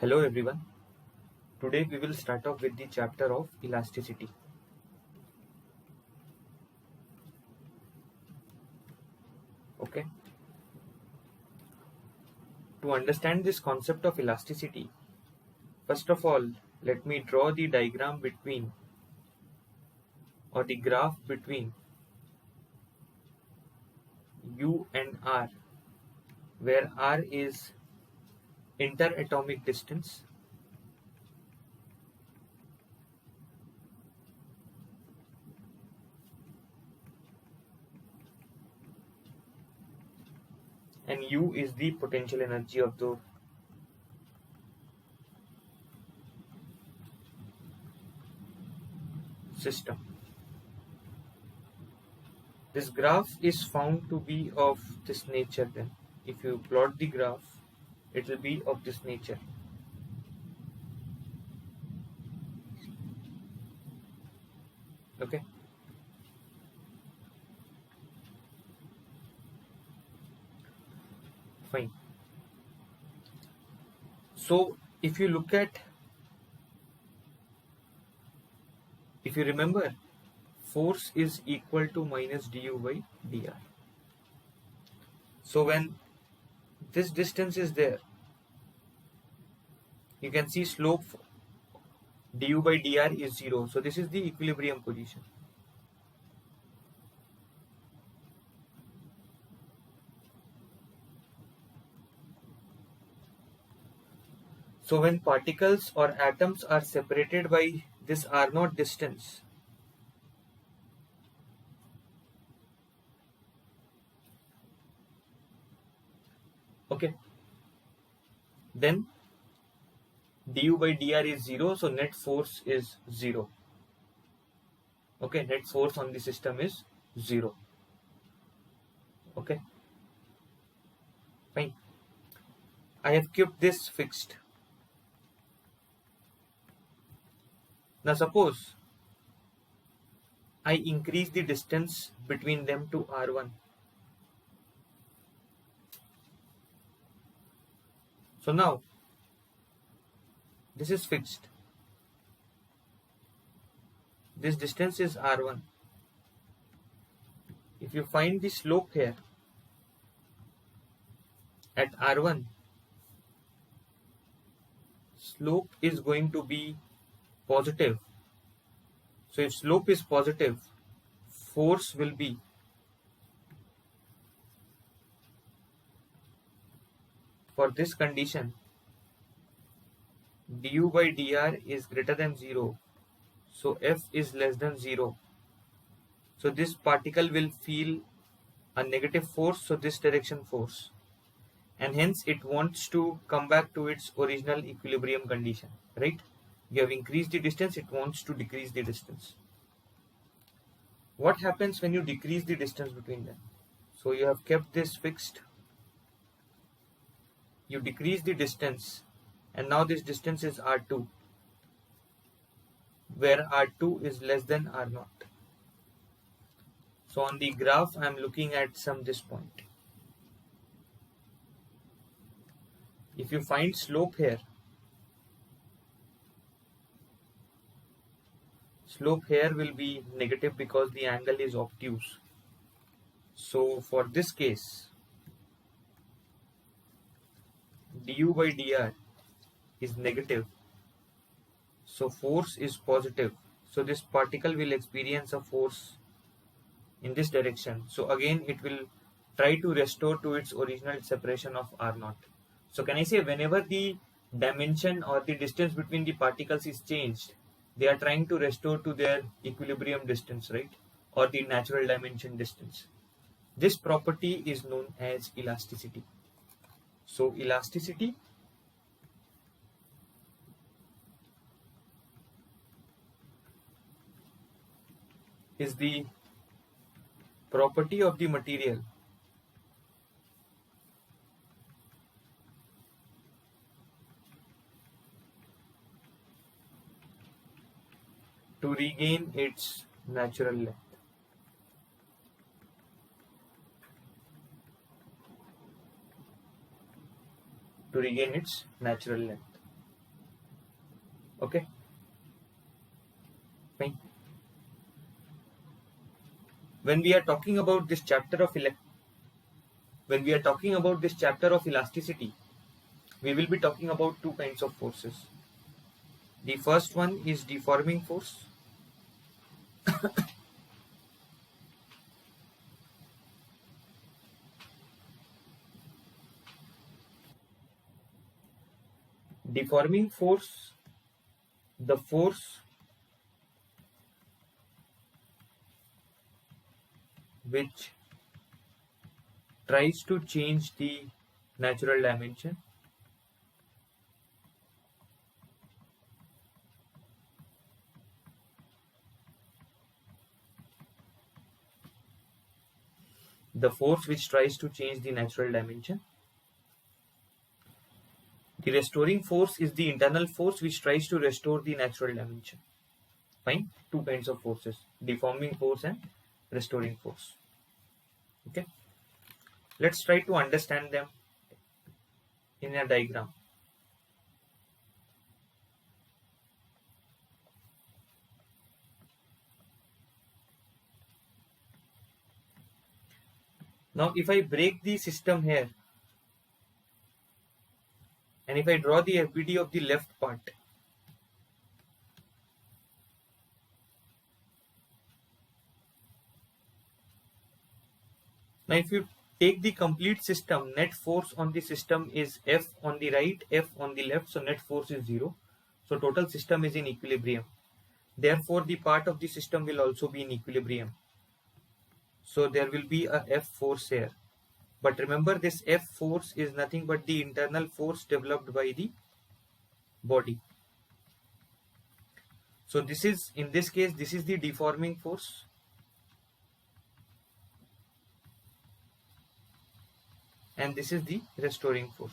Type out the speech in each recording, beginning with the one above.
Hello everyone. Today we will start off with the chapter of elasticity. Okay. To understand this concept of elasticity, first of all, let me draw the diagram between or the graph between U and R, where R is interatomic distance and U is the potential energy of the system. This graph is found to be of this nature then. If you plot the graph, it will be of this nature. Okay. Fine. So if you remember, force is equal to minus du by dr. So when this distance is there, you can see slope du by dr is 0. So this is the equilibrium position. So when particles or atoms are separated by this r0 distance, okay, then du by dr is 0, so net force is 0. Okay, net force on the system is 0. Okay, fine. I have kept this fixed. Now suppose I increase the distance between them to r1. So now this is fixed. This distance is r1. If you find the slope here at r1, slope is going to be positive. So if slope is positive, force will be for this condition du by dr is greater than 0. So F is less than 0. So this particle will feel a negative force, so this direction force. And hence it wants to come back to its original equilibrium condition, right? You have increased the distance, it wants to decrease the distance. What happens when you decrease the distance between them? So you have kept this fixed. You decrease the distance, and now this distance is r2, where r2 is less than r0. So on the graph, I am looking at this point. If you find slope here, slope here will be negative because the angle is obtuse. So for this case, du by dr is negative. So force is positive. So this particle will experience a force in this direction. So again, it will try to restore to its original separation of r0. So can I say whenever the dimension or the distance between the particles is changed, they are trying to restore to their equilibrium distance, right? Or the natural dimension distance. This property is known as elasticity. So elasticity is the property of the material to regain its natural length. To regain its natural length. Okay, fine. When we are talking about this chapter of elasticity, we will be talking about two kinds of forces. The first one is deforming force. Deforming force, the force which tries to change the natural dimension. The force which tries to change the natural dimension. The restoring force is the internal force which tries to restore the natural dimension. Fine. Two kinds of forces, deforming force and restoring force. Okay. Let's try to understand them in a diagram. Now, if I break the system here, and if I draw the FBD of the left part, now if you take the complete system, net force on the system is F on the right, F on the left, so net force is 0. So total system is in equilibrium. Therefore, the part of the system will also be in equilibrium. So there will be a F force here. But remember, this F force is nothing but the internal force developed by the body. So this is, in this case, this is the deforming force. And this is the restoring force.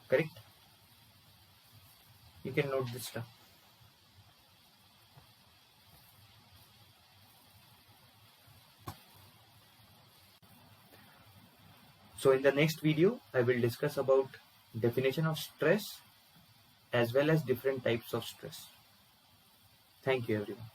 Correct? You can note this stuff. So in the next video, I will discuss about definition of stress as well as different types of stress. Thank you, everyone.